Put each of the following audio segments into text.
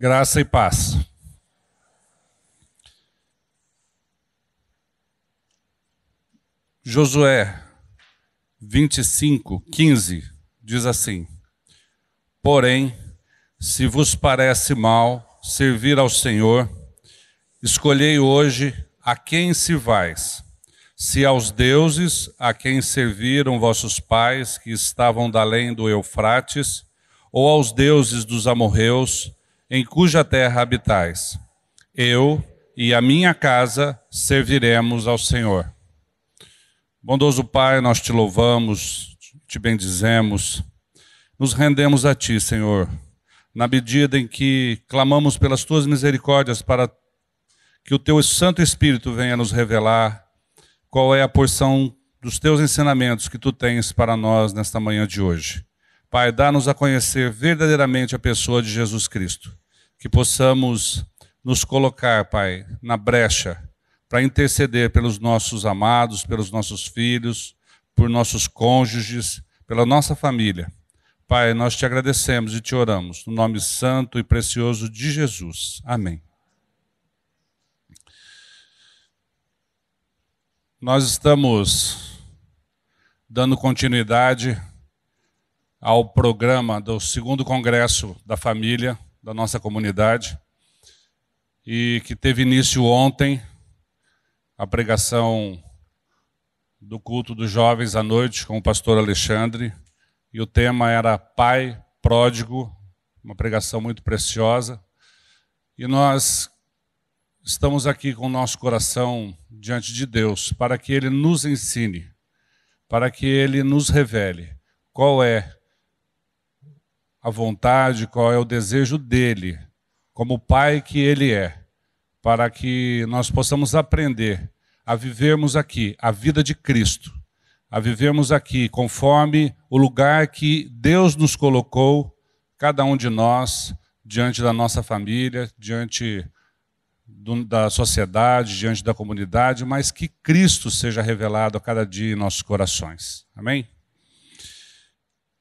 Graça e paz. Josué 25:15 diz assim: Porém, se vos parece mal servir ao Senhor, escolhei hoje a quem sirvais, se aos deuses a quem serviram vossos pais que estavam da além do Eufrates, ou aos deuses dos amorreus, em cuja terra habitais. Eu e a minha casa serviremos ao Senhor. Bondoso Pai, nós te louvamos, te bendizemos, nos rendemos a ti, Senhor, na medida em que clamamos pelas tuas misericórdias para que o teu Santo Espírito venha nos revelar qual é a porção dos teus ensinamentos que tu tens para nós nesta manhã de hoje. Pai, dá-nos a conhecer verdadeiramente a pessoa de Jesus Cristo, que possamos nos colocar, Pai, na brecha, para interceder pelos nossos amados, pelos nossos filhos, por nossos cônjuges, pela nossa família. Pai, nós te agradecemos e te oramos, no nome santo e precioso de Jesus. Amém. Nós estamos dando continuidade ao programa do 2º Congresso da Família, da nossa comunidade, e que teve início ontem, a pregação do culto dos jovens à noite com o pastor Alexandre, e o tema era Pai Pródigo, uma pregação muito preciosa, e nós estamos aqui com o nosso coração diante de Deus, para que Ele nos ensine, para que Ele nos revele qual é a vontade, qual é o desejo dEle, como Pai que Ele é, para que nós possamos aprender a vivermos aqui a vida de Cristo, a vivermos aqui conforme o lugar que Deus nos colocou, cada um de nós, diante da nossa família, diante da sociedade, diante da comunidade, mas que Cristo seja revelado a cada dia em nossos corações. Amém?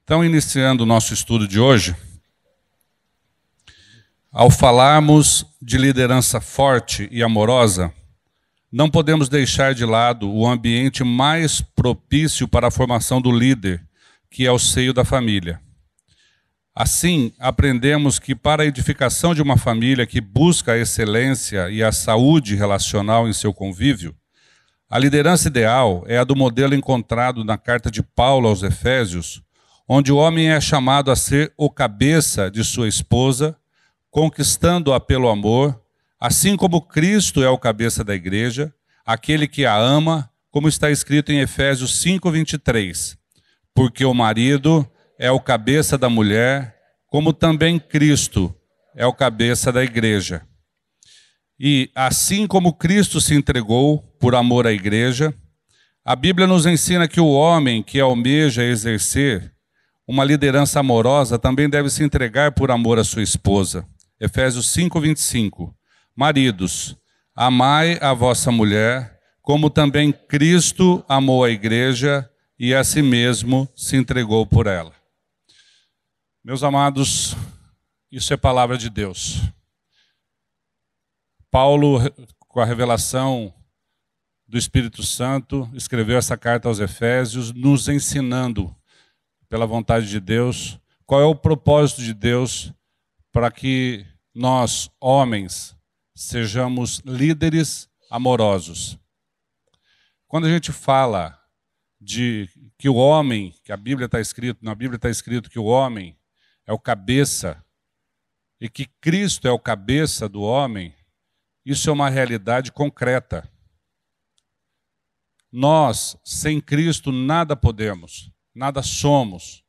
Então, iniciando o nosso estudo de hoje, ao falarmos de liderança forte e amorosa, não podemos deixar de lado o ambiente mais propício para a formação do líder, que é o seio da família. Assim, aprendemos que para a edificação de uma família que busca a excelência e a saúde relacional em seu convívio, a liderança ideal é a do modelo encontrado na carta de Paulo aos Efésios, onde o homem é chamado a ser o cabeça de sua esposa, conquistando-a pelo amor, assim como Cristo é o cabeça da igreja, aquele que a ama, como está escrito em Efésios 5:23. Porque o marido é o cabeça da mulher, como também Cristo é o cabeça da igreja. E assim como Cristo se entregou por amor à igreja, a Bíblia nos ensina que o homem que almeja exercer uma liderança amorosa também deve se entregar por amor à sua esposa. Efésios 5:25. Maridos, amai a vossa mulher, como também Cristo amou a igreja e a si mesmo se entregou por ela. Meus amados, isso é palavra de Deus. Paulo, com a revelação do Espírito Santo, escreveu essa carta aos Efésios, nos ensinando, pela vontade de Deus, qual é o propósito de Deus para que nós, homens, sejamos líderes amorosos. Quando a gente fala de que o homem, que na Bíblia está escrito que o homem é o cabeça e que Cristo é o cabeça do homem, isso é uma realidade concreta. Nós, sem Cristo, nada podemos, nada somos,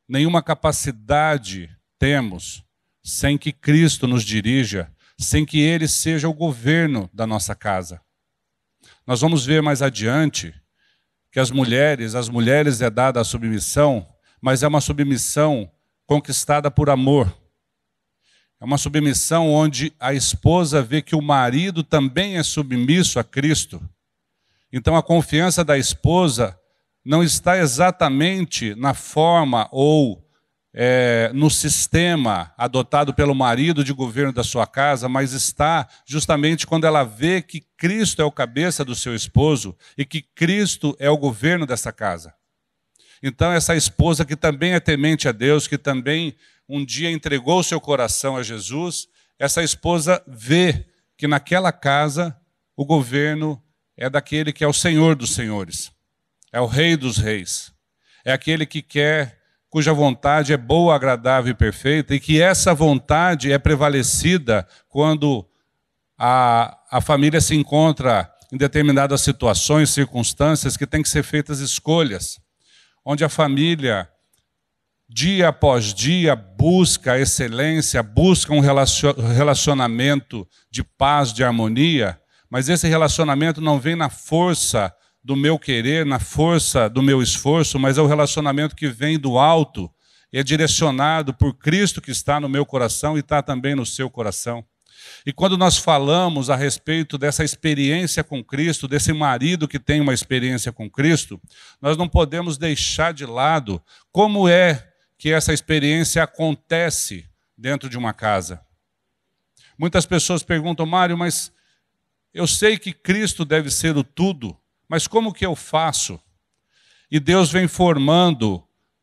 nenhuma capacidade temos sem que Cristo nos dirija, sem que Ele seja o governo da nossa casa. Nós vamos ver mais adiante que às mulheres é dada a submissão, mas é uma submissão conquistada por amor. É uma submissão onde a esposa vê que o marido também é submisso a Cristo. Então a confiança da esposa não está exatamente na forma ou no sistema adotado pelo marido de governo da sua casa, mas está justamente quando ela vê que Cristo é o cabeça do seu esposo e que Cristo é o governo dessa casa. Então essa esposa que também é temente a Deus, que também um dia entregou seu coração a Jesus, essa esposa vê que naquela casa o governo é daquele que é o Senhor dos senhores, é o Rei dos reis, é aquele que quer, cuja vontade é boa, agradável e perfeita, e que essa vontade é prevalecida quando a família se encontra em determinadas situações, circunstâncias, que tem que ser feitas escolhas, onde a família, dia após dia, busca a excelência, busca um relacionamento de paz, de harmonia, mas esse relacionamento não vem na força do meu querer, na força do meu esforço, mas é o relacionamento que vem do alto, é direcionado por Cristo que está no meu coração e está também no seu coração. E quando nós falamos a respeito dessa experiência com Cristo, desse marido que tem uma experiência com Cristo, nós não podemos deixar de lado como é que essa experiência acontece dentro de uma casa. Muitas pessoas perguntam, Mário, mas eu sei que Cristo deve ser o tudo, mas como que eu faço? E Deus vem formando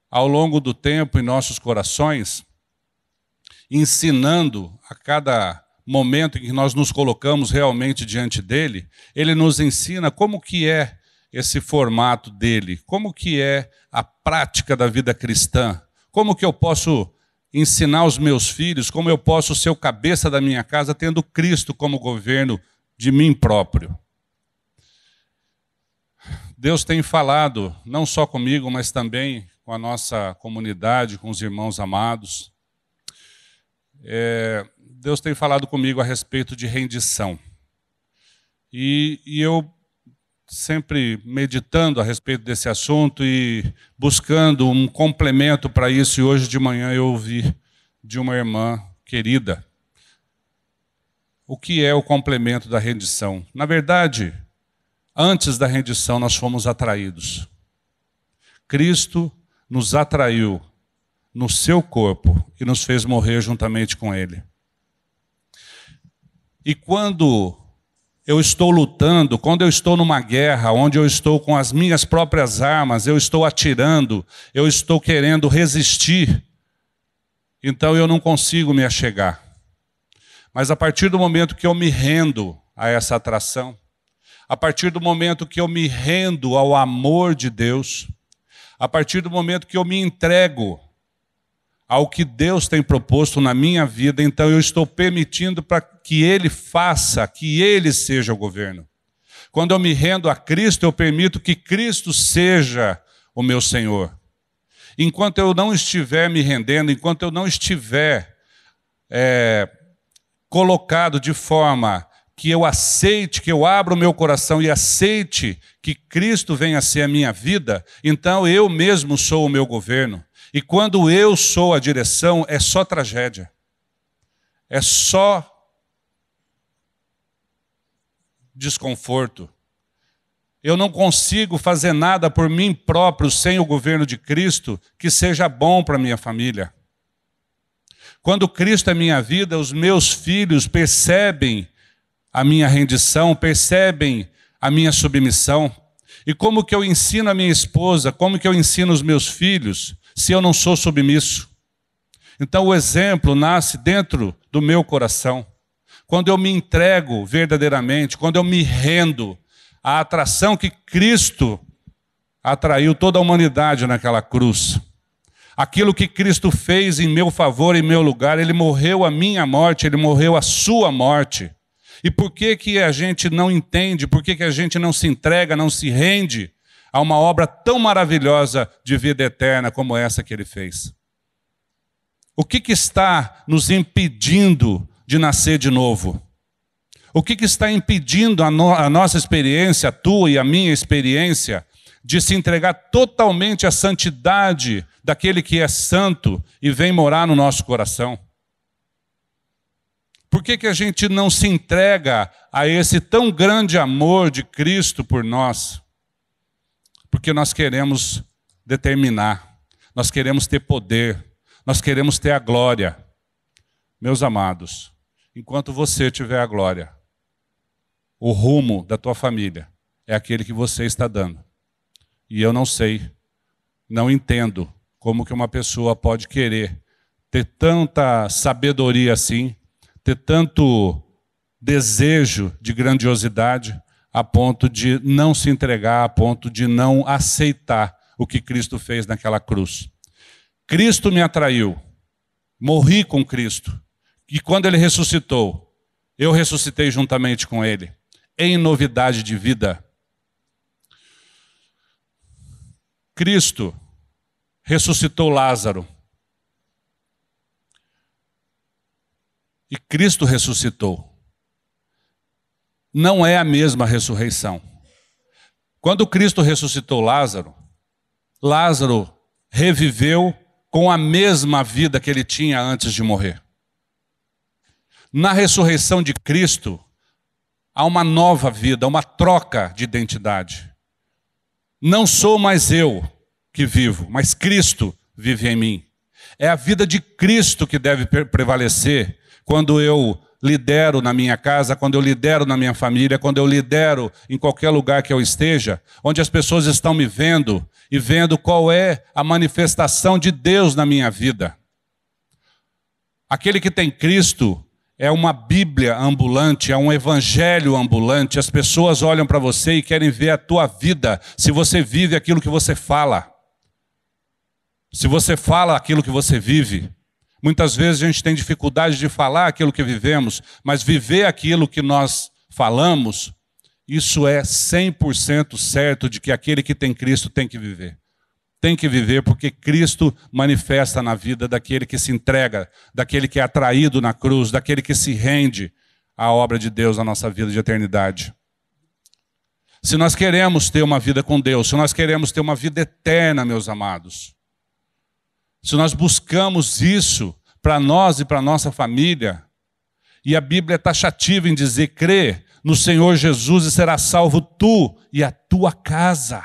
ao longo do tempo em nossos corações, ensinando a cada momento em que nós nos colocamos realmente diante dele, ele nos ensina como que é esse formato dele, como que é a prática da vida cristã, como que eu posso ensinar os meus filhos, como eu posso ser o cabeça da minha casa tendo Cristo como governo de mim próprio. Deus tem falado, não só comigo, mas também com a nossa comunidade, com os irmãos amados. Deus tem falado comigo a respeito de rendição. E eu sempre meditando a respeito desse assunto e buscando um complemento para isso, e hoje de manhã eu ouvi de uma irmã querida o que é o complemento da rendição. Na verdade, antes da rendição nós fomos atraídos. Cristo nos atraiu no seu corpo e nos fez morrer juntamente com ele. E quando eu estou lutando, quando eu estou numa guerra, onde eu estou com as minhas próprias armas, eu estou atirando, eu estou querendo resistir, então eu não consigo me achegar. Mas a partir do momento que eu me rendo a essa atração, a partir do momento que eu me rendo ao amor de Deus, a partir do momento que eu me entrego ao que Deus tem proposto na minha vida, então eu estou permitindo para que Ele faça, que Ele seja o governo. Quando eu me rendo a Cristo, eu permito que Cristo seja o meu Senhor. Enquanto eu não estiver me rendendo, enquanto eu não estiver colocado de forma que eu aceite, que eu abra o meu coração e aceite que Cristo venha a ser a minha vida, então eu mesmo sou o meu governo. E quando eu sou a direção, é só tragédia. É só desconforto. Eu não consigo fazer nada por mim próprio sem o governo de Cristo que seja bom para a minha família. Quando Cristo é minha vida, os meus filhos percebem a minha rendição, percebem a minha submissão. E como que eu ensino a minha esposa, como que eu ensino os meus filhos, se eu não sou submisso? Então o exemplo nasce dentro do meu coração. Quando eu me entrego verdadeiramente, quando eu me rendo à atração que Cristo atraiu toda a humanidade naquela cruz. Aquilo que Cristo fez em meu favor, em meu lugar, Ele morreu a minha morte, Ele morreu a sua morte. E por que que a gente não entende, por que que a gente não se entrega, não se rende a uma obra tão maravilhosa de vida eterna como essa que Ele fez? O que que está nos impedindo de nascer de novo? O que que está impedindo a nossa experiência, a tua e a minha experiência, de se entregar totalmente à santidade daquele que é santo e vem morar no nosso coração? Por que que a gente não se entrega a esse tão grande amor de Cristo por nós? Porque nós queremos determinar, nós queremos ter poder, Nós queremos ter a glória. Meus amados, enquanto você tiver a glória, o rumo da tua família é aquele que você está dando. E eu não sei, não entendo como que uma pessoa pode querer ter tanta sabedoria assim, ter tanto desejo de grandiosidade, a ponto de não se entregar, a ponto de não aceitar o que Cristo fez naquela cruz. Cristo me atraiu, morri com Cristo, e quando Ele ressuscitou, eu ressuscitei juntamente com Ele, em novidade de vida. Cristo ressuscitou Lázaro. E Cristo ressuscitou. Não é a mesma ressurreição. Quando Cristo ressuscitou Lázaro, Lázaro reviveu com a mesma vida que ele tinha antes de morrer. Na ressurreição de Cristo, há uma nova vida, uma troca de identidade. Não sou mais eu que vivo, mas Cristo vive em mim. É a vida de Cristo que deve prevalecer quando eu lidero na minha casa, quando eu lidero na minha família, quando eu lidero em qualquer lugar que eu esteja, onde as pessoas estão me vendo e vendo qual é a manifestação de Deus na minha vida. Aquele que tem Cristo é uma Bíblia ambulante, é um evangelho ambulante. As pessoas olham para você e querem ver a tua vida, se você vive aquilo que você fala. Se você fala aquilo que você vive. Muitas vezes a gente tem dificuldade de falar aquilo que vivemos, mas viver aquilo que nós falamos, isso é 100% certo de que aquele que tem Cristo tem que viver. Tem que viver porque Cristo manifesta na vida daquele que se entrega, daquele que é atraído na cruz, daquele que se rende à obra de Deus na nossa vida de eternidade. Se nós queremos ter uma vida com Deus, se nós queremos ter uma vida eterna, meus amados, se nós buscamos isso para nós e para a nossa família, e a Bíblia é taxativa em dizer, crê no Senhor Jesus e será salvo tu e a tua casa.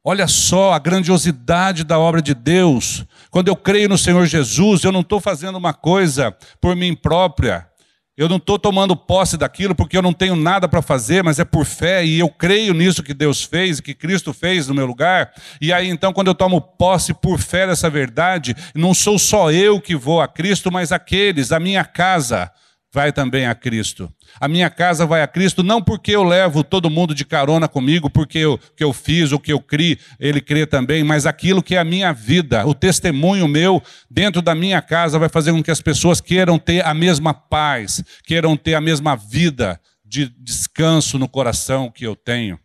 Olha só a grandiosidade da obra de Deus. Quando eu creio no Senhor Jesus, eu não estou fazendo uma coisa por mim própria. Eu não estou tomando posse daquilo porque eu não tenho nada para fazer, mas é por fé e eu creio nisso que Deus fez, que Cristo fez no meu lugar. E aí então quando eu tomo posse por fé dessa verdade, não sou só eu que vou a Cristo, mas aqueles, a minha casa vai também a Cristo. A minha casa vai a Cristo não porque eu levo todo mundo de carona comigo, porque eu fiz, o que eu criei, ele crê também, mas aquilo que é a minha vida, o testemunho meu dentro da minha casa vai fazer com que as pessoas queiram ter a mesma paz, queiram ter a mesma vida de descanso no coração que eu tenho.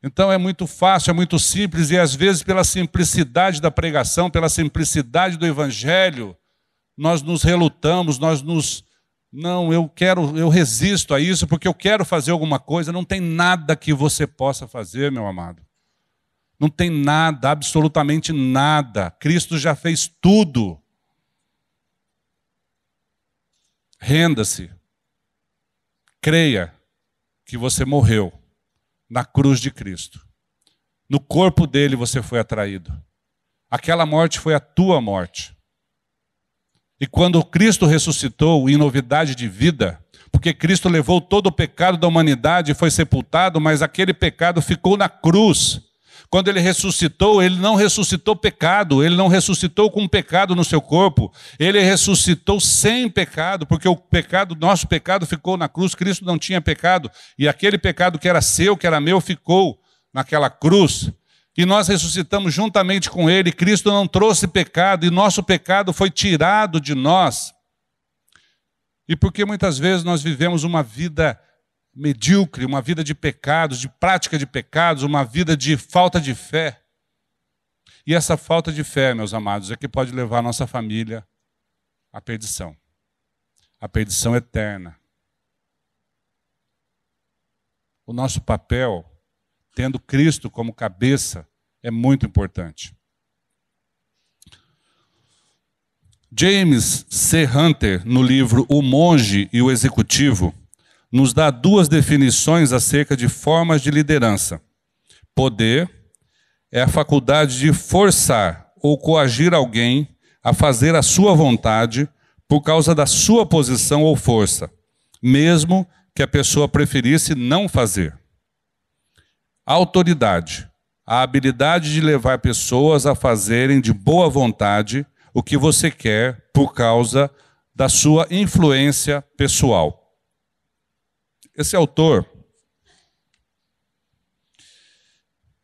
Então é muito fácil, é muito simples e às vezes pela simplicidade da pregação, pela simplicidade do evangelho, nós nos relutamos, eu resisto a isso porque eu quero fazer alguma coisa. Não tem nada que você possa fazer, meu amado. Não tem nada, absolutamente nada. Cristo já fez tudo. Renda-se. Creia que você morreu na cruz de Cristo. No corpo dele você foi atraído. Aquela morte foi a tua morte. E quando Cristo ressuscitou em novidade de vida, porque Cristo levou todo o pecado da humanidade e foi sepultado, mas aquele pecado ficou na cruz. Quando ele ressuscitou, ele não ressuscitou pecado, ele não ressuscitou com pecado no seu corpo, ele ressuscitou sem pecado, porque o pecado, nosso pecado ficou na cruz, Cristo não tinha pecado, e aquele pecado que era seu, que era meu, ficou naquela cruz. E nós ressuscitamos juntamente com ele. Cristo não trouxe pecado e nosso pecado foi tirado de nós. E porque muitas vezes nós vivemos uma vida medíocre, uma vida de pecados, de prática de pecados, uma vida de falta de fé. E essa falta de fé, meus amados, é que pode levar a nossa família à perdição. A perdição eterna. O nosso papel, tendo Cristo como cabeça, é muito importante. James C. Hunter, no livro O Monge e o Executivo, nos dá duas definições acerca de formas de liderança. Poder é a faculdade de forçar ou coagir alguém a fazer a sua vontade por causa da sua posição ou força, mesmo que a pessoa preferisse não fazer. Autoridade. A habilidade de levar pessoas a fazerem de boa vontade o que você quer por causa da sua influência pessoal. Esse autor,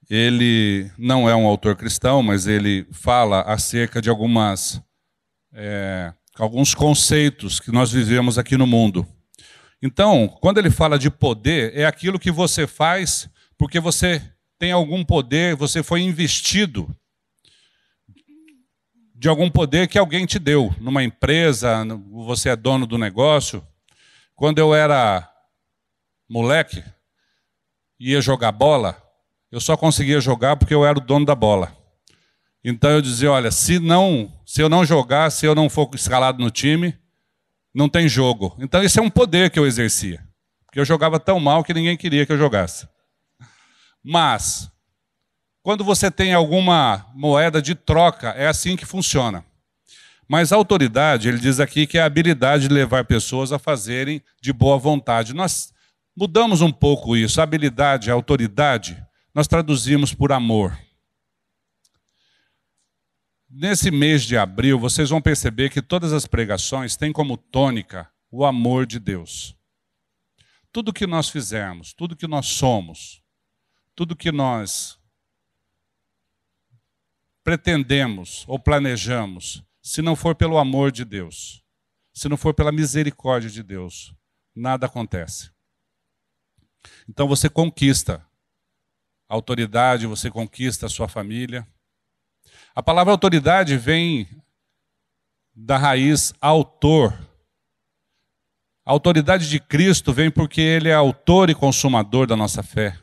ele não é um autor cristão, mas ele fala acerca de alguns conceitos que nós vivemos aqui no mundo. Então, quando ele fala de poder, é aquilo que você faz porque você tem algum poder, você foi investido de algum poder que alguém te deu, numa empresa, você é dono do negócio. Quando eu era moleque, ia jogar bola, eu só conseguia jogar porque eu era o dono da bola. Então eu dizia, olha, se eu não jogar, se eu não for escalado no time, não tem jogo. Então esse é um poder que eu exercia, porque eu jogava tão mal que ninguém queria que eu jogasse. Mas, quando você tem alguma moeda de troca, é assim que funciona. Mas a autoridade, ele diz aqui que é a habilidade de levar pessoas a fazerem de boa vontade. Nós mudamos um pouco isso. A habilidade, a autoridade, nós traduzimos por amor. Nesse mês de abril, vocês vão perceber que todas as pregações têm como tônica o amor de Deus. Tudo que nós fizermos, tudo que nós somos, tudo que nós pretendemos ou planejamos, se não for pelo amor de Deus, se não for pela misericórdia de Deus, nada acontece. Então você conquista a autoridade, você conquista a sua família. A palavra autoridade vem da raiz autor. A autoridade de Cristo vem porque Ele é autor e consumador da nossa fé.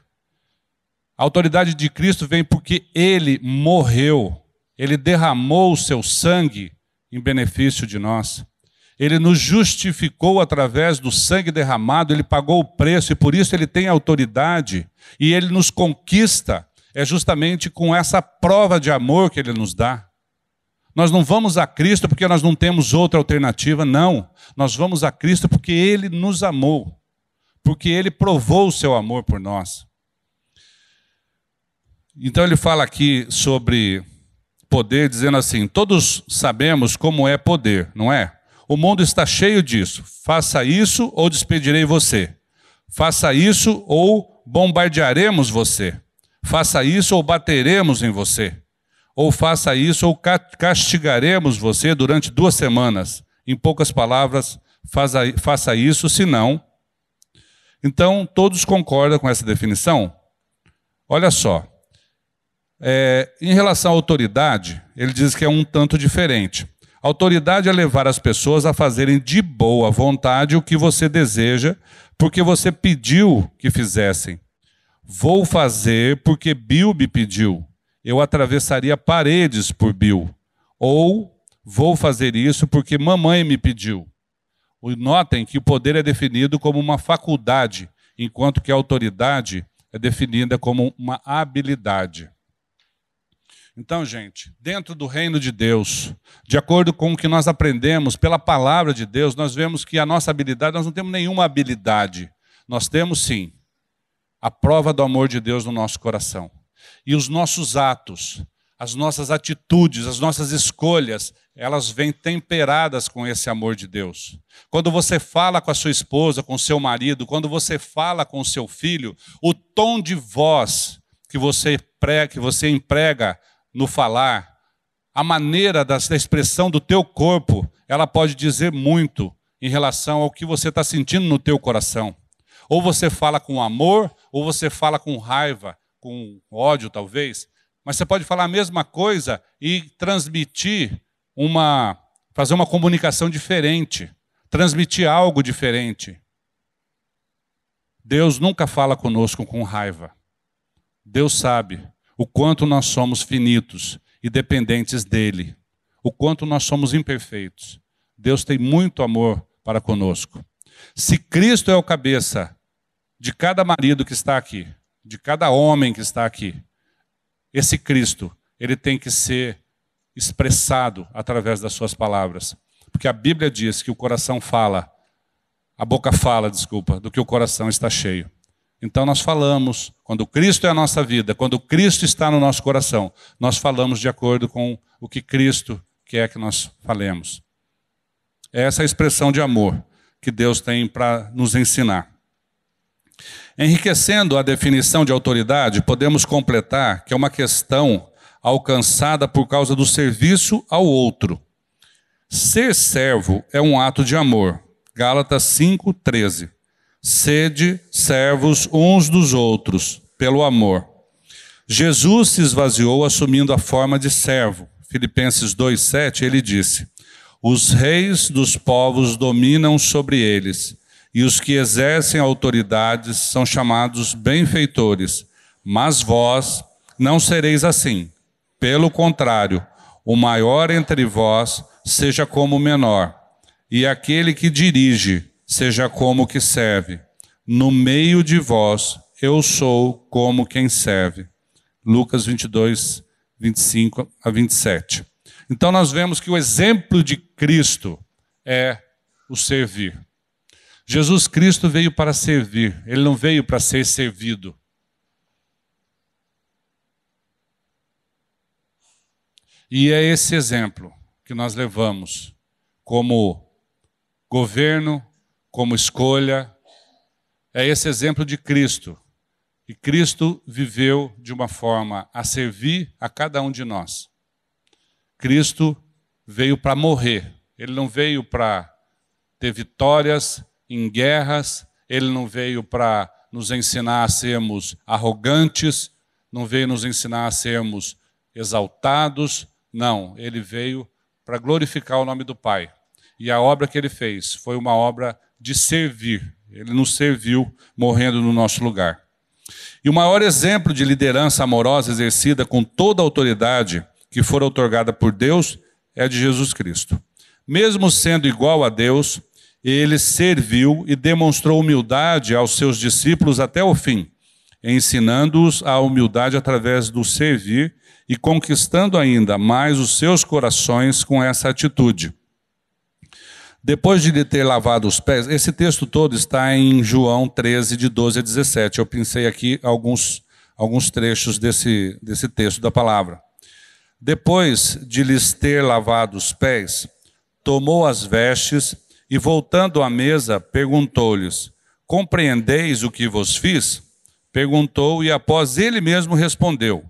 A autoridade de Cristo vem porque Ele morreu. Ele derramou o seu sangue em benefício de nós. Ele nos justificou através do sangue derramado, Ele pagou o preço e por isso Ele tem autoridade. E Ele nos conquista, é justamente com essa prova de amor que Ele nos dá. Nós não vamos a Cristo porque nós não temos outra alternativa, não. Nós vamos a Cristo porque Ele nos amou, porque Ele provou o seu amor por nós. Então ele fala aqui sobre poder, dizendo assim, todos sabemos como é poder, não é? O mundo está cheio disso. Faça isso ou despedirei você. Faça isso ou bombardearemos você. Faça isso ou bateremos em você. Ou faça isso ou castigaremos você durante 2 semanas. Em poucas palavras, faça isso, senão... Então, todos concordam com essa definição? Olha só. Em relação à autoridade, ele diz que é um tanto diferente. Autoridade é levar as pessoas a fazerem de boa vontade o que você deseja, porque você pediu que fizessem. Vou fazer porque Bill me pediu. Eu atravessaria paredes por Bill. Ou vou fazer isso porque mamãe me pediu. Notem que o poder é definido como uma faculdade, enquanto que a autoridade é definida como uma habilidade. Então, gente, dentro do reino de Deus, de acordo com o que nós aprendemos pela palavra de Deus, nós vemos que a nossa habilidade, nós não temos nenhuma habilidade. Nós temos, sim, a prova do amor de Deus no nosso coração. E os nossos atos, as nossas atitudes, as nossas escolhas, elas vêm temperadas com esse amor de Deus. Quando você fala com a sua esposa, com o seu marido, quando você fala com o seu filho, o tom de voz que você emprega no falar, a maneira da expressão do teu corpo, ela pode dizer muito em relação ao que você está sentindo no teu coração. Ou você fala com amor, ou você fala com raiva, com ódio talvez, mas você pode falar a mesma coisa e transmitir fazer uma comunicação diferente, transmitir algo diferente. Deus nunca fala conosco com raiva. Deus sabe o quanto nós somos finitos e dependentes dele, o quanto nós somos imperfeitos. Deus tem muito amor para conosco. Se Cristo é o cabeça de cada marido que está aqui, de cada homem que está aqui, esse Cristo, ele tem que ser expressado através das suas palavras. Porque a Bíblia diz que o coração fala, a boca fala, desculpa, do que o coração está cheio. Então nós falamos, quando Cristo é a nossa vida, quando Cristo está no nosso coração, nós falamos de acordo com o que Cristo quer que nós falemos. É essa a expressão de amor que Deus tem para nos ensinar. Enriquecendo a definição de autoridade, podemos completar que é uma questão alcançada por causa do serviço ao outro. Ser servo é um ato de amor. Gálatas 5:13. Sede servos uns dos outros, pelo amor. Jesus se esvaziou assumindo a forma de servo. Filipenses 2:7, ele disse: os reis dos povos dominam sobre eles, e os que exercem autoridades são chamados benfeitores. Mas vós não sereis assim. Pelo contrário, o maior entre vós seja como o menor, e aquele que dirige seja como o que serve. No meio de vós eu sou como quem serve. Lucas 22:25-27. Então nós vemos que o exemplo de Cristo é o servir. Jesus Cristo veio para servir, ele não veio para ser servido. E é esse exemplo que nós levamos como governo, como escolha. É esse exemplo de Cristo. E Cristo viveu de uma forma a servir a cada um de nós. Cristo veio para morrer. Ele não veio para ter vitórias em guerras. Ele não veio para nos ensinar a sermos arrogantes. Não veio nos ensinar a sermos exaltados. Não, ele veio para glorificar o nome do Pai. E a obra que ele fez foi uma obra de servir. Ele nos serviu morrendo no nosso lugar. E o maior exemplo de liderança amorosa exercida com toda a autoridade que for outorgada por Deus é a de Jesus Cristo. Mesmo sendo igual a Deus, ele serviu e demonstrou humildade aos seus discípulos até o fim, ensinando-os a humildade através do servir e conquistando ainda mais os seus corações com essa atitude. Depois de lhe ter lavado os pés, esse texto todo está em João 13, de 12 a 17. Eu pensei aqui alguns trechos desse texto da palavra. Depois de lhes ter lavado os pés, tomou as vestes e, voltando à mesa, perguntou-lhes: compreendeis o que vos fiz? Perguntou e após ele mesmo respondeu: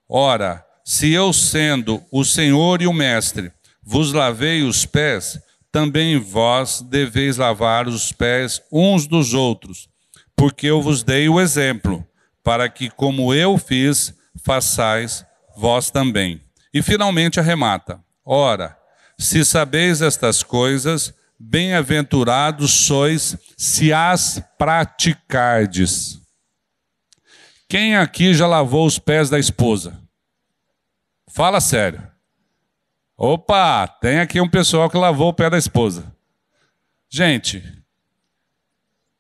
ora, se eu, sendo o Senhor e o Mestre, vos lavei os pés, também vós deveis lavar os pés uns dos outros, porque eu vos dei o exemplo, para que, como eu fiz, façais vós também. E finalmente arremata: ora, se sabeis estas coisas, bem-aventurados sois se as praticardes. Quem aqui já lavou os pés da esposa? Fala sério. Opa, tem aqui um pessoal que lavou o pé da esposa. Gente,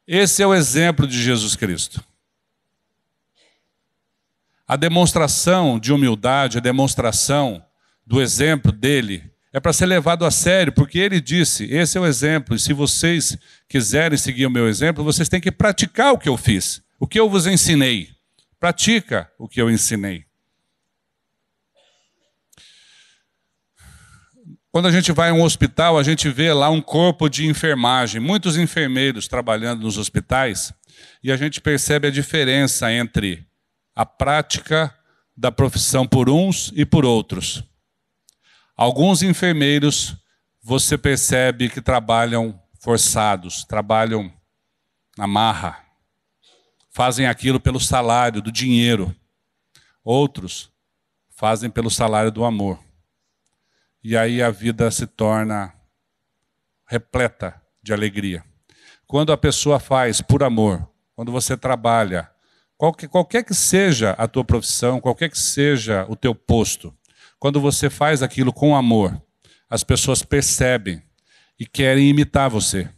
esse é o exemplo de Jesus Cristo. A demonstração de humildade, a demonstração do exemplo dele é para ser levado a sério, porque ele disse: esse é o exemplo, e se vocês quiserem seguir o meu exemplo, vocês têm que praticar o que eu fiz, o que eu vos ensinei. Pratica o que eu ensinei. Quando a gente vai a um hospital, a gente vê lá um corpo de enfermagem, muitos enfermeiros trabalhando nos hospitais, e a gente percebe a diferença entre a prática da profissão por uns e por outros. Alguns enfermeiros, você percebe que trabalham forçados, trabalham na marra, fazem aquilo pelo salário, do dinheiro. Outros fazem pelo salário do amor. E aí a vida se torna repleta de alegria. Quando a pessoa faz por amor, quando você trabalha, qualquer que seja a tua profissão, qualquer que seja o teu posto, quando você faz aquilo com amor, as pessoas percebem e querem imitar você.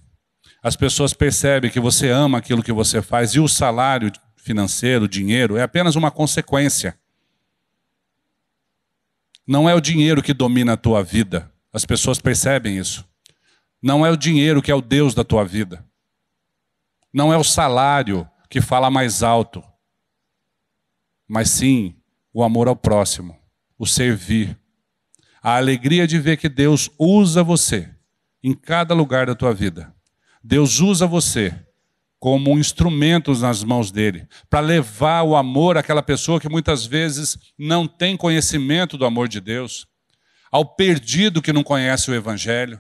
As pessoas percebem que você ama aquilo que você faz e o salário financeiro, o dinheiro, é apenas uma consequência. Não é o dinheiro que domina a tua vida. As pessoas percebem isso. Não é o dinheiro que é o Deus da tua vida. Não é o salário que fala mais alto. Mas sim o amor ao próximo, o servir. A alegria de ver que Deus usa você em cada lugar da tua vida. Deus usa você como um instrumento nas mãos dele, para levar o amor àquela pessoa que muitas vezes não tem conhecimento do amor de Deus, ao perdido que não conhece o Evangelho,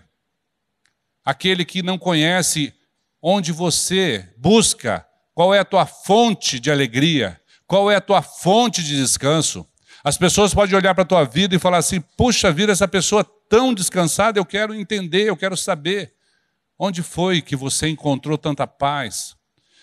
aquele que não conhece onde você busca, qual é a tua fonte de alegria, qual é a tua fonte de descanso. As pessoas podem olhar para a tua vida e falar assim, puxa vida, essa pessoa tão descansada, eu quero entender, eu quero saber. Onde foi que você encontrou tanta paz?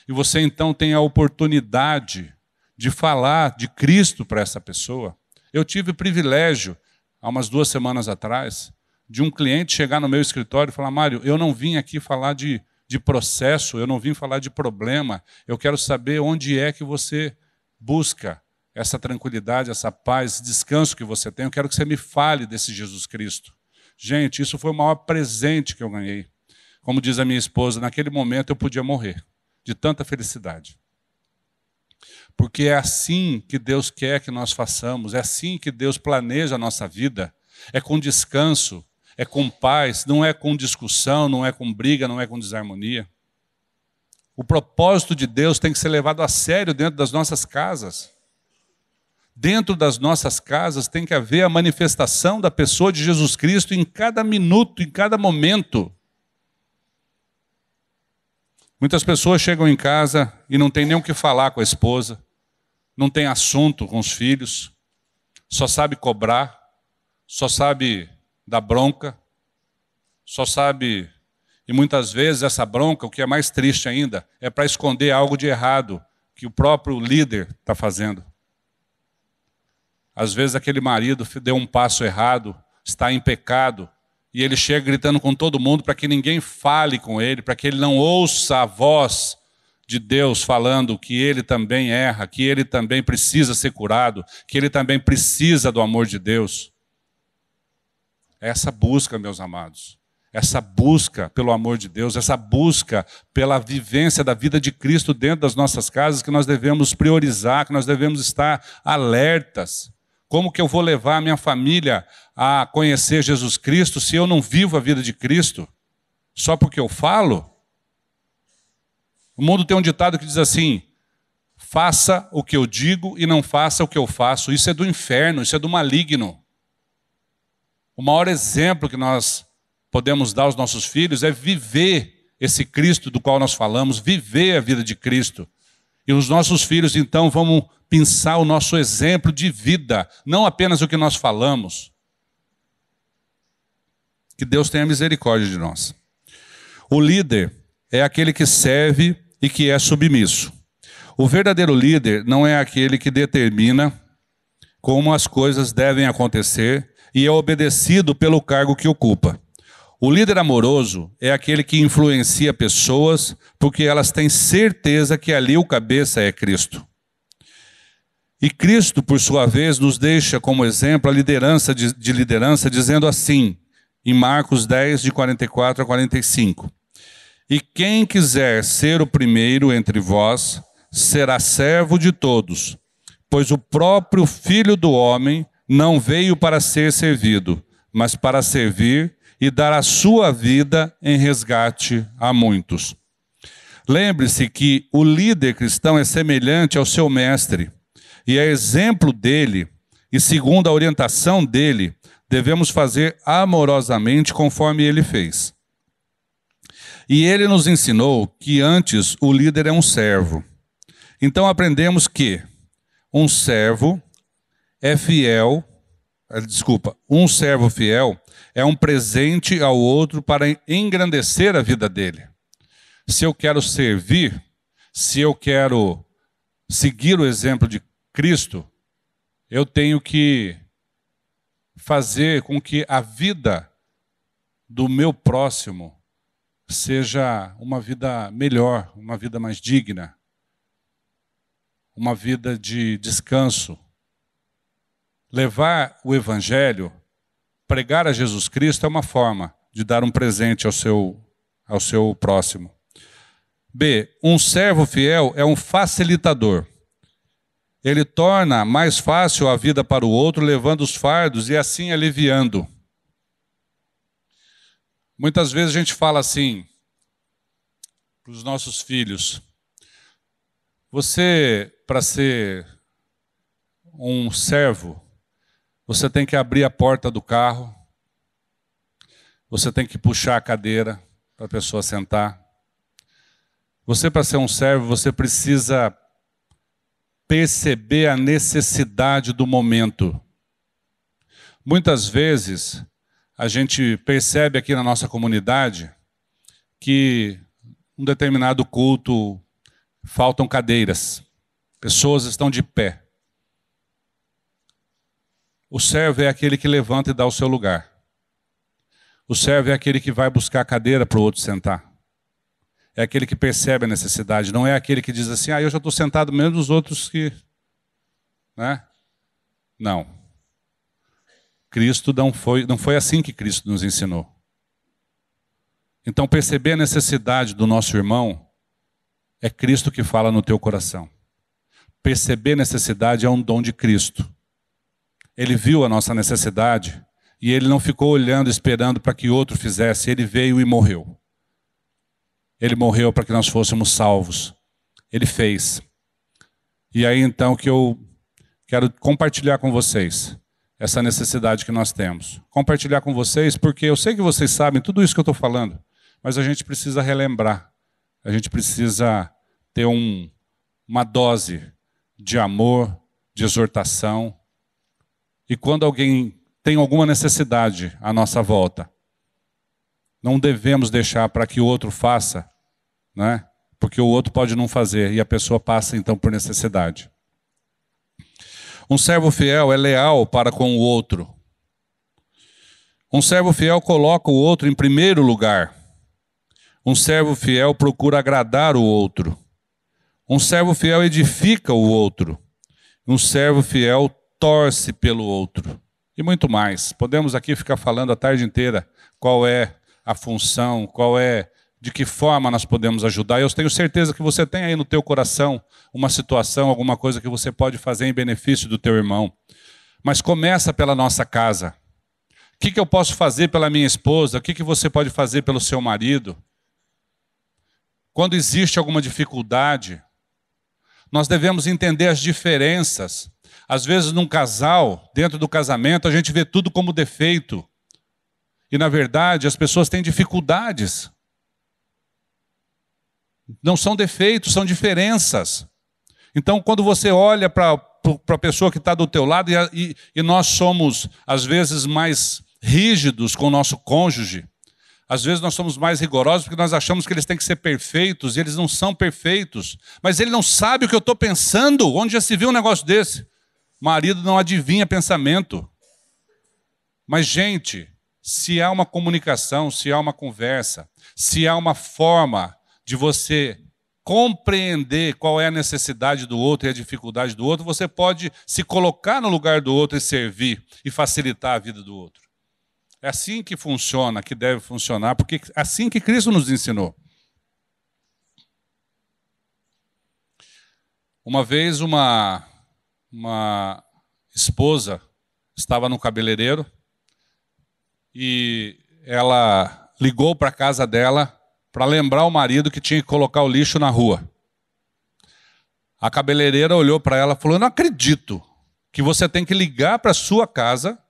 E você então tem a oportunidade de falar de Cristo para essa pessoa. Eu tive o privilégio, há umas 2 semanas atrás, de um cliente chegar no meu escritório e falar, Mário, eu não vim aqui falar de processo, eu não vim falar de problema, eu quero saber onde é que você busca essa tranquilidade, essa paz, esse descanso que você tem. Eu quero que você me fale desse Jesus Cristo. Gente, isso foi o maior presente que eu ganhei. Como diz a minha esposa, naquele momento eu podia morrer, de tanta felicidade. Porque é assim que Deus quer que nós façamos, é assim que Deus planeja a nossa vida. É com descanso, é com paz, não é com discussão, não é com briga, não é com desarmonia. O propósito de Deus tem que ser levado a sério dentro das nossas casas. Dentro das nossas casas tem que haver a manifestação da pessoa de Jesus Cristo em cada minuto, em cada momento. Muitas pessoas chegam em casa e não tem nem o que falar com a esposa, não tem assunto com os filhos, só sabe cobrar, só sabe dar bronca, só sabe... E muitas vezes essa bronca, o que é mais triste ainda, é para esconder algo de errado que o próprio líder está fazendo. Às vezes aquele marido deu um passo errado, está em pecado, e ele chega gritando com todo mundo para que ninguém fale com ele, para que ele não ouça a voz de Deus falando que ele também erra, que ele também precisa ser curado, que ele também precisa do amor de Deus. Essa busca, meus amados, essa busca pelo amor de Deus, essa busca pela vivência da vida de Cristo dentro das nossas casas, que nós devemos priorizar, que nós devemos estar alertas. Como que eu vou levar a minha família a conhecer Jesus Cristo se eu não vivo a vida de Cristo? Só porque eu falo? O mundo tem um ditado que diz assim, faça o que eu digo e não faça o que eu faço. Isso é do inferno, isso é do maligno. O maior exemplo que nós podemos dar aos nossos filhos é viver esse Cristo do qual nós falamos, viver a vida de Cristo. E os nossos filhos, então, vão pensar o nosso exemplo de vida, não apenas o que nós falamos. Que Deus tenha misericórdia de nós. O líder é aquele que serve e que é submisso. O verdadeiro líder não é aquele que determina como as coisas devem acontecer e é obedecido pelo cargo que ocupa. O líder amoroso é aquele que influencia pessoas porque elas têm certeza que ali o cabeça é Cristo. E Cristo, por sua vez, nos deixa como exemplo a liderança de liderança, dizendo assim, em Marcos 10, de 44 a 45. E quem quiser ser o primeiro entre vós, será servo de todos, pois o próprio Filho do Homem não veio para ser servido, mas para servir e dar a sua vida em resgate a muitos. Lembre-se que o líder cristão é semelhante ao seu mestre, e a exemplo dele, e segundo a orientação dele, devemos fazer amorosamente conforme ele fez. E ele nos ensinou que antes o líder é um servo. Então aprendemos que um servo fiel é um presente ao outro para engrandecer a vida dele. Se eu quero servir, se eu quero seguir o exemplo de Cristo, eu tenho que fazer com que a vida do meu próximo seja uma vida melhor, uma vida mais digna, uma vida de descanso, Levar o evangelho, pregar a Jesus Cristo é uma forma de dar um presente ao seu próximo. B, um servo fiel é um facilitador. Ele torna mais fácil a vida para o outro, levando os fardos e assim aliviando. Muitas vezes a gente fala assim para os nossos filhos: você, para ser um servo, você tem que abrir a porta do carro, você tem que puxar a cadeira para a pessoa sentar. Você, para ser um servo, você precisa perceber a necessidade do momento. Muitas vezes, a gente percebe aqui na nossa comunidade que um determinado culto faltam cadeiras, pessoas estão de pé. O servo é aquele que levanta e dá o seu lugar. O servo é aquele que vai buscar a cadeira para o outro sentar. É aquele que percebe a necessidade, não é aquele que diz assim: eu já estou sentado mesmo dos outros que... Né? Não. Cristo não foi assim que Cristo nos ensinou. Então, perceber a necessidade do nosso irmão é Cristo que fala no teu coração. Perceber necessidade é um dom de Cristo. Ele viu a nossa necessidade e ele não ficou olhando, esperando para que outro fizesse. Ele veio e morreu. Ele morreu para que nós fôssemos salvos. Ele fez. E aí então que eu quero compartilhar com vocês essa necessidade que nós temos. Compartilhar com vocês porque eu sei que vocês sabem tudo isso que eu estou falando, mas a gente precisa relembrar. A gente precisa ter uma dose de amor, de exortação. E quando alguém tem alguma necessidade à nossa volta, não devemos deixar para que o outro faça, né? Porque o outro pode não fazer e a pessoa passa então por necessidade. Um servo fiel é leal para com o outro. Um servo fiel coloca o outro em primeiro lugar. Um servo fiel procura agradar o outro. Um servo fiel edifica o outro. Um servo fiel torce pelo outro. E muito mais. Podemos aqui ficar falando a tarde inteira qual é a função, de que forma nós podemos ajudar. Eu tenho certeza que você tem aí no teu coração uma situação, alguma coisa que você pode fazer em benefício do teu irmão. Mas começa pela nossa casa. O que eu posso fazer pela minha esposa? O que você pode fazer pelo seu marido? Quando existe alguma dificuldade, nós devemos entender as diferenças. Às vezes, num casal, dentro do casamento, a gente vê tudo como defeito. E, na verdade, as pessoas têm dificuldades. Não são defeitos, são diferenças. Então, quando você olha para a pessoa que está do teu lado, e nós somos, às vezes, mais rígidos com o nosso cônjuge, às vezes nós somos mais rigorosos porque nós achamos que eles têm que ser perfeitos, e eles não são perfeitos. Mas ele não sabe o que eu estou pensando. Onde já se viu um negócio desse? Marido não adivinha pensamento. Mas, gente, se há uma comunicação, se há uma conversa, se há uma forma de você compreender qual é a necessidade do outro e a dificuldade do outro, você pode se colocar no lugar do outro e servir e facilitar a vida do outro. É assim que funciona, que deve funcionar, porque é assim que Cristo nos ensinou. Uma vez uma esposa estava no cabeleireiro e ela ligou para a casa dela para lembrar o marido que tinha que colocar o lixo na rua. A cabeleireira olhou para ela e falou: eu não acredito que você tem que ligar para a sua casa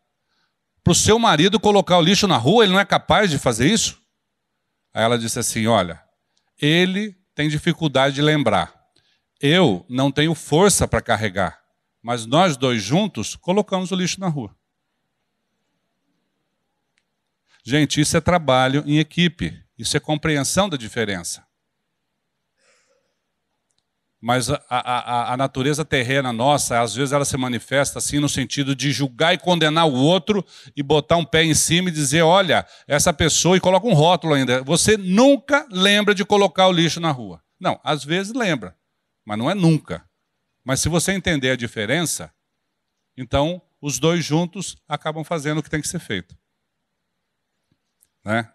para o seu marido colocar o lixo na rua, ele não é capaz de fazer isso? Aí ela disse assim: olha, ele tem dificuldade de lembrar. Eu não tenho força para carregar, mas nós dois juntos colocamos o lixo na rua. Gente, isso é trabalho em equipe. Isso é compreensão da diferença. Mas a natureza terrena nossa, às vezes ela se manifesta assim no sentido de julgar e condenar o outro e botar um pé em cima e dizer: olha, essa pessoa, e coloca um rótulo ainda, você nunca lembra de colocar o lixo na rua. Não, às vezes lembra, mas não é nunca. Mas se você entender a diferença, então os dois juntos acabam fazendo o que tem que ser feito. Né?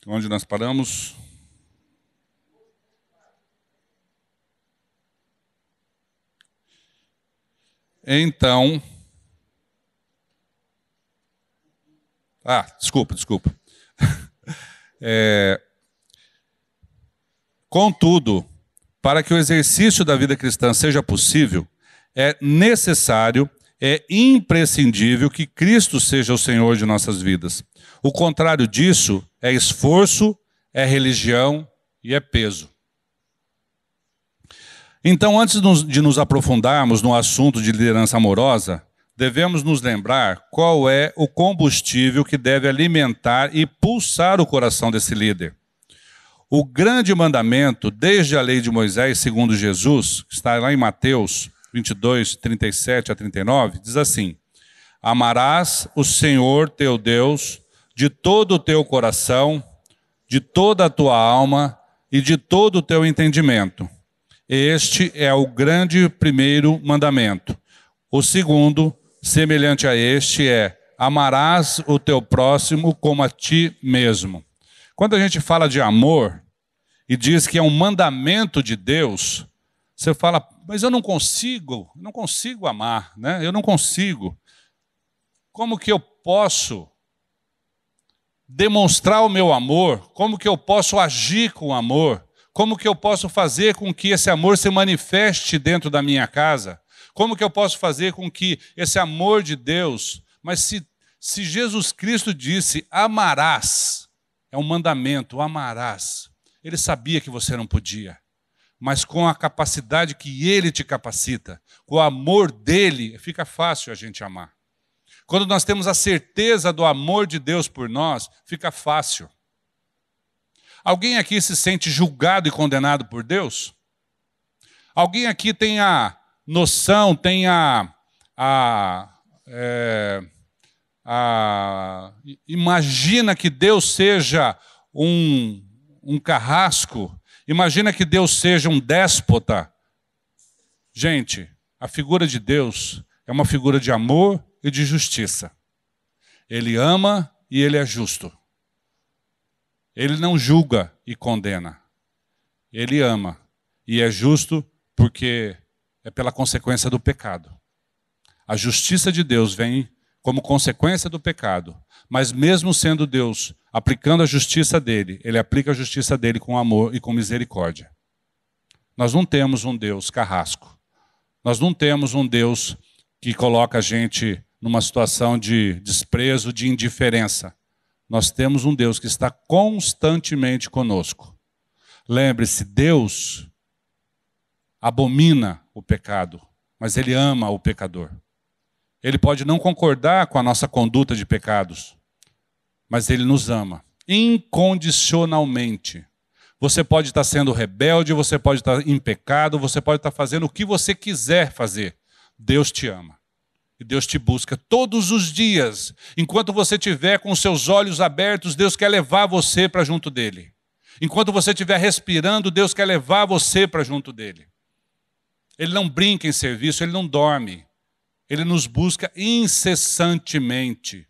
Onde nós paramos? Então... desculpa. Contudo, para que o exercício da vida cristã seja possível, é necessário, é imprescindível que Cristo seja o Senhor de nossas vidas. O contrário disso é esforço, é religião e é peso. Então, antes de nos aprofundarmos no assunto de liderança amorosa, devemos nos lembrar qual é o combustível que deve alimentar e pulsar o coração desse líder. O grande mandamento, desde a lei de Moisés, segundo Jesus, que está lá em Mateus 22, 37 a 39, diz assim: amarás o Senhor teu Deus de todo o teu coração, de toda a tua alma e de todo o teu entendimento. Este é o grande primeiro mandamento. O segundo, semelhante a este, é: amarás o teu próximo como a ti mesmo. Quando a gente fala de amor e diz que é um mandamento de Deus, você fala, mas eu não consigo amar, né? Eu não consigo. Como que eu posso demonstrar o meu amor? Como que eu posso agir com amor? Como que eu posso fazer com que esse amor se manifeste dentro da minha casa? Como que eu posso fazer com que esse amor de Deus... Mas se Jesus Cristo disse, amarás, é um mandamento, amarás. Ele sabia que você não podia, mas com a capacidade que Ele te capacita, com o amor dEle, fica fácil a gente amar. Quando nós temos a certeza do amor de Deus por nós, fica fácil. Alguém aqui se sente julgado e condenado por Deus? Alguém aqui tem a noção, tem imagina que Deus seja um carrasco, imagina que Deus seja um déspota. Gente, a figura de Deus é uma figura de amor e de justiça. Ele ama e Ele é justo. Ele não julga e condena. Ele ama e é justo porque é pela consequência do pecado. A justiça de Deus vem como consequência do pecado. Mas mesmo sendo Deus aplicando a justiça dele, Ele aplica a justiça dele com amor e com misericórdia. Nós não temos um Deus carrasco. Nós não temos um Deus que coloca a gente numa situação de desprezo, de indiferença. Nós temos um Deus que está constantemente conosco. Lembre-se, Deus abomina o pecado, mas Ele ama o pecador. Ele pode não concordar com a nossa conduta de pecados, mas Ele nos ama incondicionalmente. Você pode estar sendo rebelde, você pode estar em pecado, você pode estar fazendo o que você quiser fazer. Deus te ama. E Deus te busca todos os dias. Enquanto você estiver com os seus olhos abertos, Deus quer levar você para junto dEle. Enquanto você estiver respirando, Deus quer levar você para junto dEle. Ele não brinca em serviço, Ele não dorme. Ele nos busca incessantemente.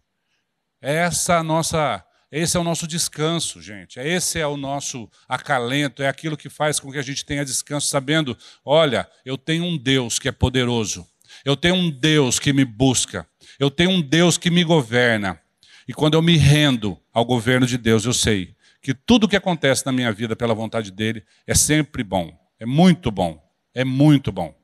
Esse é o nosso descanso, gente. Esse é o nosso acalento, é aquilo que faz com que a gente tenha descanso, sabendo, olha, eu tenho um Deus que é poderoso. Eu tenho um Deus que me busca. Eu tenho um Deus que me governa. E quando eu me rendo ao governo de Deus, eu sei que tudo que acontece na minha vida pela vontade dEle é sempre bom. É muito bom. É muito bom.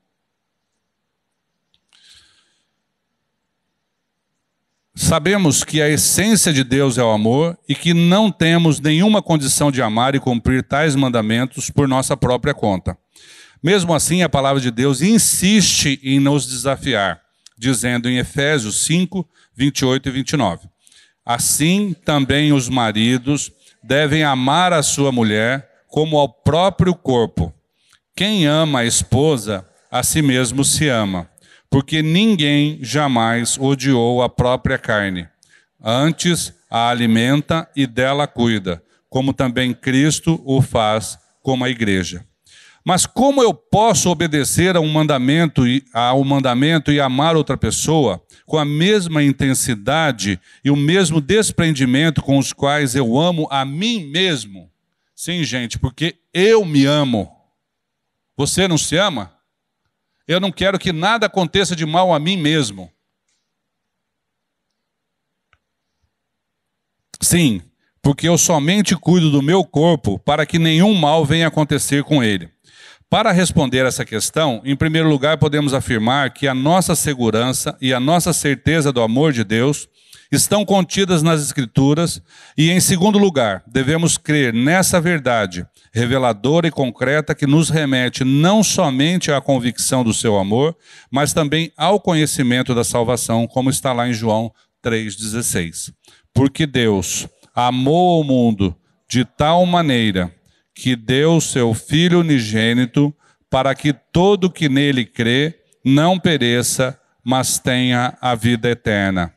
Sabemos que a essência de Deus é o amor e que não temos nenhuma condição de amar e cumprir tais mandamentos por nossa própria conta. Mesmo assim, a palavra de Deus insiste em nos desafiar, dizendo em Efésios 5, 28 e 29. Assim, também os maridos devem amar a sua mulher como ao próprio corpo. Quem ama a esposa, a si mesmo se ama, porque ninguém jamais odiou a própria carne. Antes, a alimenta e dela cuida, como também Cristo o faz com a igreja. Mas como eu posso obedecer ao mandamento e amar outra pessoa com a mesma intensidade e o mesmo desprendimento com os quais eu amo a mim mesmo? Sim, gente, porque eu me amo. Você não se ama? Eu não quero que nada aconteça de mal a mim mesmo. Sim, porque eu somente cuido do meu corpo para que nenhum mal venha acontecer com ele. Para responder essa questão, em primeiro lugar, podemos afirmar que a nossa segurança e a nossa certeza do amor de Deus estão contidas nas Escrituras e, em segundo lugar, devemos crer nessa verdade reveladora e concreta que nos remete não somente à convicção do seu amor, mas também ao conhecimento da salvação, como está lá em João 3,16. Porque Deus amou o mundo de tal maneira que deu seu Filho unigênito para que todo que nele crê não pereça, mas tenha a vida eterna.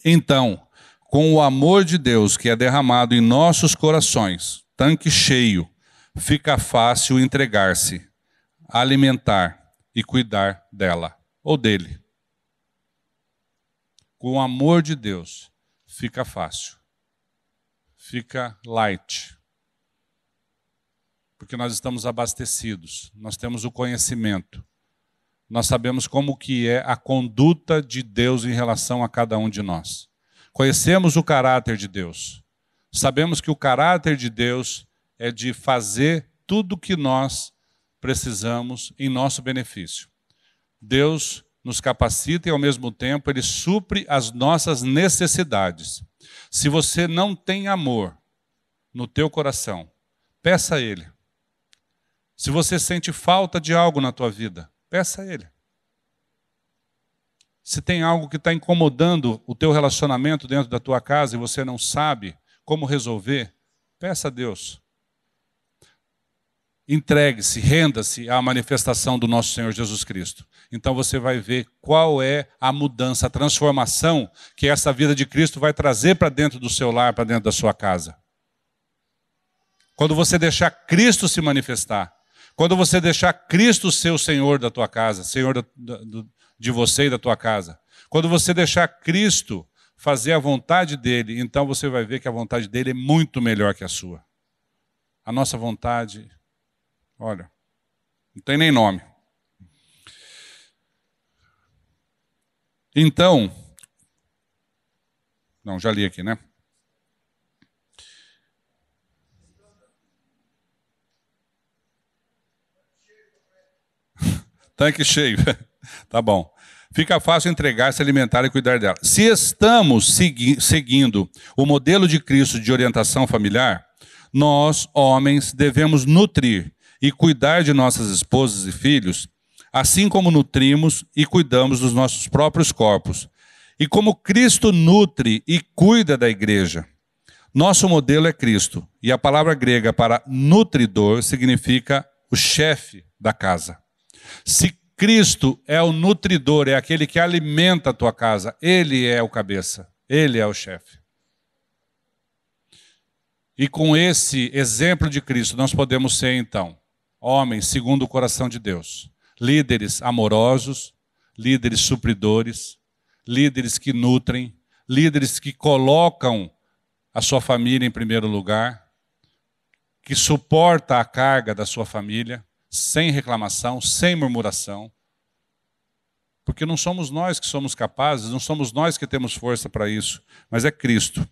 Então, com o amor de Deus que é derramado em nossos corações, tanque cheio, fica fácil entregar-se, alimentar e cuidar dela, ou dele. Com o amor de Deus, fica fácil, fica light. Porque nós estamos abastecidos, nós temos o conhecimento, nós sabemos como que é a conduta de Deus em relação a cada um de nós. Conhecemos o caráter de Deus, sabemos que o caráter de Deus é de fazer tudo o que nós precisamos em nosso benefício. Deus nos capacita e ao mesmo tempo Ele supre as nossas necessidades. Se você não tem amor no teu coração, peça a Ele. Se você sente falta de algo na tua vida, peça a Ele. Se tem algo que está incomodando o teu relacionamento dentro da tua casa e você não sabe como resolver, peça a Deus. Entregue-se, renda-se à manifestação do nosso Senhor Jesus Cristo. Então você vai ver qual é a mudança, a transformação que essa vida de Cristo vai trazer para dentro do seu lar, para dentro da sua casa. Quando você deixar Cristo se manifestar, quando você deixar Cristo ser o Senhor da tua casa, Senhor de você e da tua casa, quando você deixar Cristo fazer a vontade dEle, então você vai ver que a vontade dEle é muito melhor que a sua. A nossa vontade, olha, não tem nem nome. Então, não, já li aqui, né? Tanque cheio, tá bom. Fica fácil entregar, se alimentar e cuidar dela. Se estamos seguindo o modelo de Cristo de orientação familiar, nós, homens, devemos nutrir e cuidar de nossas esposas e filhos, assim como nutrimos e cuidamos dos nossos próprios corpos. E como Cristo nutre e cuida da igreja. Nosso modelo é Cristo, e a palavra grega para nutridor significa o chefe da casa. Se Cristo é o nutridor, é aquele que alimenta a tua casa, Ele é o cabeça, Ele é o chefe. E com esse exemplo de Cristo, nós podemos ser, então, homens segundo o coração de Deus, líderes amorosos, líderes supridores, líderes que nutrem, líderes que colocam a sua família em primeiro lugar, que suporta a carga da sua família, sem reclamação, sem murmuração. Porque não somos nós que somos capazes, não somos nós que temos força para isso, mas é Cristo.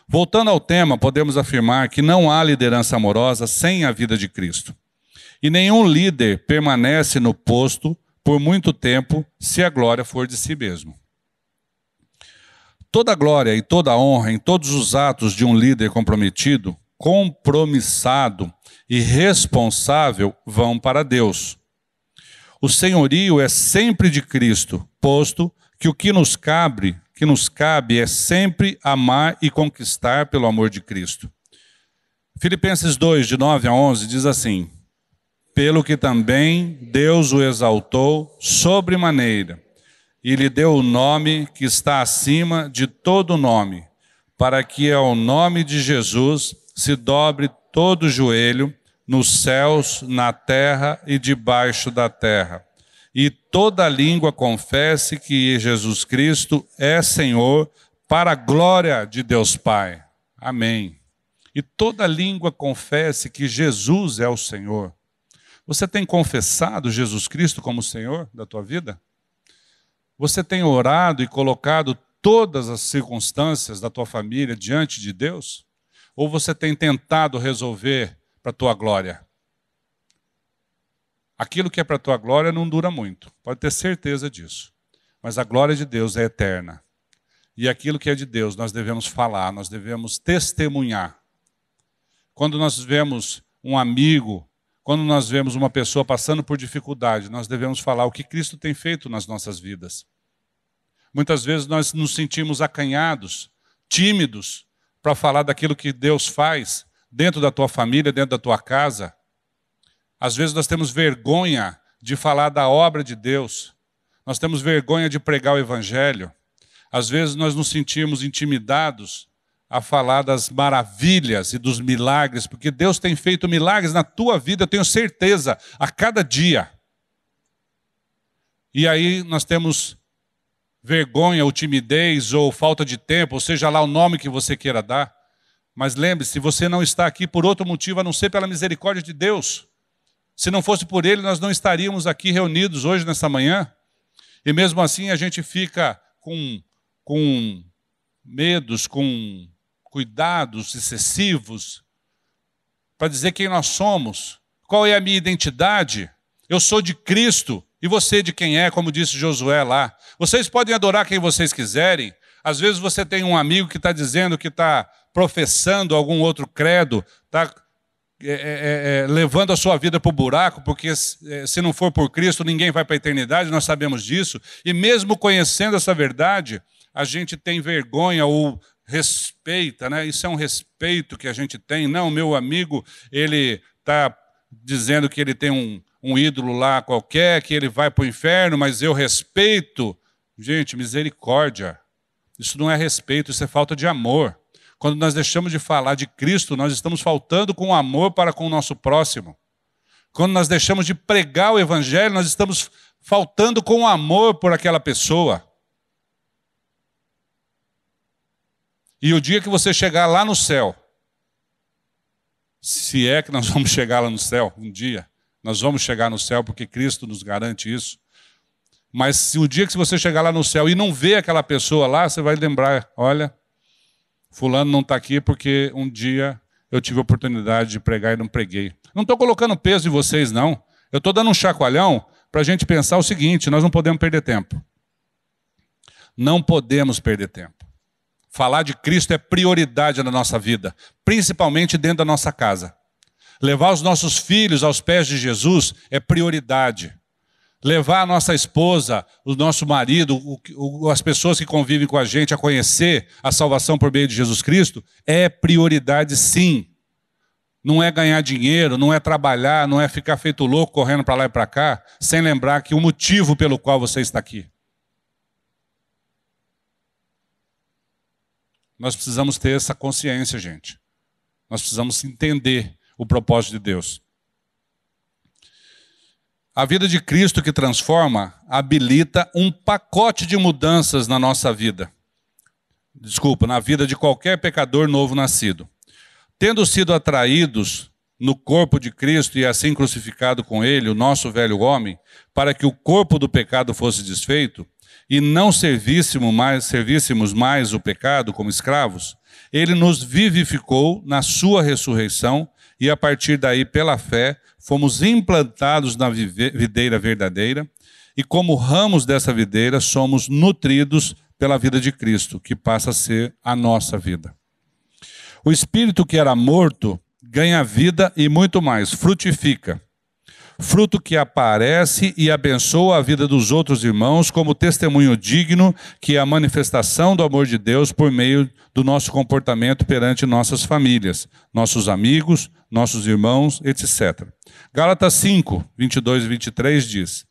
Voltando ao tema, podemos afirmar que não há liderança amorosa sem a vida de Cristo. E nenhum líder permanece no posto por muito tempo se a glória for de si mesmo. Toda a glória e toda a honra em todos os atos de um líder comprometido, compromissado e responsável vão para Deus. O senhorio é sempre de Cristo, posto que o que nos cabe é sempre amar e conquistar pelo amor de Cristo. Filipenses 2, de 9 a 11, diz assim: pelo que também Deus o exaltou sobremaneira, e lhe deu o nome que está acima de todo nome, para que ao nome de Jesus se dobre todo o joelho, nos céus, na terra e debaixo da terra. E toda língua confesse que Jesus Cristo é Senhor, para a glória de Deus Pai. Amém. E toda língua confesse que Jesus é o Senhor. Você tem confessado Jesus Cristo como Senhor da tua vida? Você tem orado e colocado todas as circunstâncias da tua família diante de Deus? Ou você tem tentado resolver para a tua glória? Aquilo que é para a tua glória não dura muito, pode ter certeza disso. Mas a glória de Deus é eterna. E aquilo que é de Deus nós devemos falar, nós devemos testemunhar. Quando nós vemos um amigo, quando nós vemos uma pessoa passando por dificuldade, nós devemos falar o que Cristo tem feito nas nossas vidas. Muitas vezes nós nos sentimos acanhados, tímidos, para falar daquilo que Deus faz dentro da tua família, dentro da tua casa. Às vezes nós temos vergonha de falar da obra de Deus. Nós temos vergonha de pregar o Evangelho. Às vezes nós nos sentimos intimidados a falar das maravilhas e dos milagres, porque Deus tem feito milagres na tua vida, eu tenho certeza, a cada dia. E aí nós temos vergonha, ou timidez, ou falta de tempo, ou seja lá o nome que você queira dar. Mas lembre-se, você não está aqui por outro motivo, a não ser pela misericórdia de Deus. Se não fosse por Ele, nós não estaríamos aqui reunidos hoje, nessa manhã. E mesmo assim a gente fica com medos, com cuidados excessivos, para dizer quem nós somos, qual é a minha identidade. Eu sou de Cristo, e você de quem é, como disse Josué lá. Vocês podem adorar quem vocês quiserem. Às vezes você tem um amigo que está dizendo que está professando algum outro credo, está levando a sua vida para o buraco, porque se não for por Cristo, ninguém vai para a eternidade, nós sabemos disso. E mesmo conhecendo essa verdade, a gente tem vergonha ou respeita, né? Isso é um respeito que a gente tem. Não, meu amigo, ele está dizendo que ele tem um ídolo lá qualquer, que ele vai para o inferno, mas eu respeito. Gente, misericórdia. Isso não é respeito, isso é falta de amor. Quando nós deixamos de falar de Cristo, nós estamos faltando com amor para com o nosso próximo. Quando nós deixamos de pregar o Evangelho, nós estamos faltando com amor por aquela pessoa. E o dia que você chegar lá no céu, se é que nós vamos chegar lá no céu, um dia, nós vamos chegar no céu porque Cristo nos garante isso. Mas se o dia que você chegar lá no céu e não ver aquela pessoa lá, você vai lembrar, olha, fulano não está aqui porque um dia eu tive a oportunidade de pregar e não preguei. Não estou colocando peso em vocês, não. Eu estou dando um chacoalhão para a gente pensar o seguinte, nós não podemos perder tempo. Não podemos perder tempo. Falar de Cristo é prioridade na nossa vida, principalmente dentro da nossa casa. Levar os nossos filhos aos pés de Jesus é prioridade. Levar a nossa esposa, o nosso marido, as pessoas que convivem com a gente a conhecer a salvação por meio de Jesus Cristo é prioridade, sim. Não é ganhar dinheiro, não é trabalhar, não é ficar feito louco correndo para lá e para cá, sem lembrar que o motivo pelo qual você está aqui. Nós precisamos ter essa consciência, gente. Nós precisamos entender o propósito de Deus. A vida de Cristo que transforma habilita um pacote de mudanças na nossa vida. Desculpa, na vida de qualquer pecador novo nascido. Tendo sido atraídos no corpo de Cristo e assim crucificado com Ele, o nosso velho homem, para que o corpo do pecado fosse desfeito, e não servíssemos mais o pecado como escravos, Ele nos vivificou na sua ressurreição, e a partir daí, pela fé, fomos implantados na videira verdadeira, e como ramos dessa videira, somos nutridos pela vida de Cristo, que passa a ser a nossa vida. O espírito que era morto ganha vida e muito mais, frutifica. Fruto que aparece e abençoa a vida dos outros irmãos como testemunho digno, que é a manifestação do amor de Deus por meio do nosso comportamento perante nossas famílias, nossos amigos, nossos irmãos, etc. Gálatas 5, 22 e 23 diz: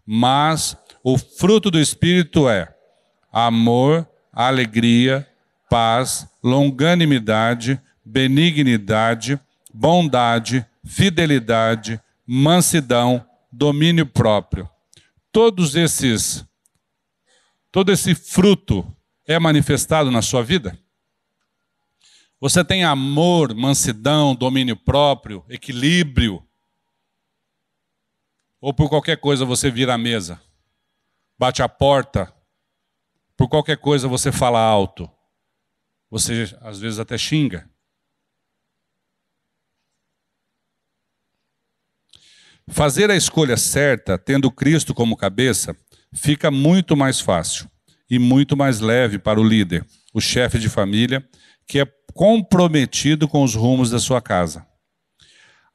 mas o fruto do Espírito é amor, alegria, paz, longanimidade, benignidade, bondade, fidelidade, mansidão, domínio próprio. Todo esse fruto é manifestado na sua vida? Você tem amor, mansidão, domínio próprio, equilíbrio? Ou por qualquer coisa você vira a mesa, bate a porta, por qualquer coisa você fala alto, você às vezes até xinga? Fazer a escolha certa, tendo Cristo como cabeça, fica muito mais fácil e muito mais leve para o líder, o chefe de família, que é comprometido com os rumos da sua casa.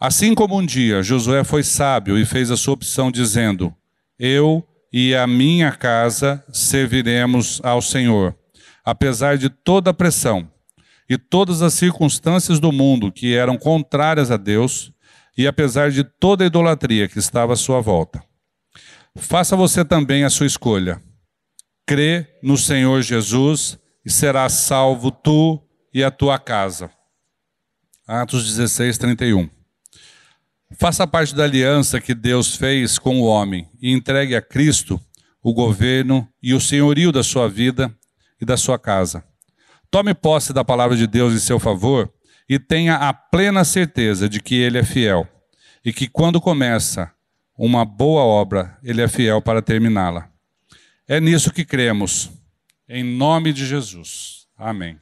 Assim como um dia Josué foi sábio e fez a sua opção dizendo: eu e a minha casa serviremos ao Senhor, apesar de toda a pressão e todas as circunstâncias do mundo que eram contrárias a Deus, e apesar de toda a idolatria que estava à sua volta. Faça você também a sua escolha. Crê no Senhor Jesus e serás salvo tu e a tua casa. Atos 16, 31. Faça parte da aliança que Deus fez com o homem e entregue a Cristo o governo e o senhorio da sua vida e da sua casa. Tome posse da palavra de Deus em seu favor e tenha a plena certeza de que Ele é fiel e que quando começa uma boa obra, Ele é fiel para terminá-la. É nisso que cremos, em nome de Jesus. Amém.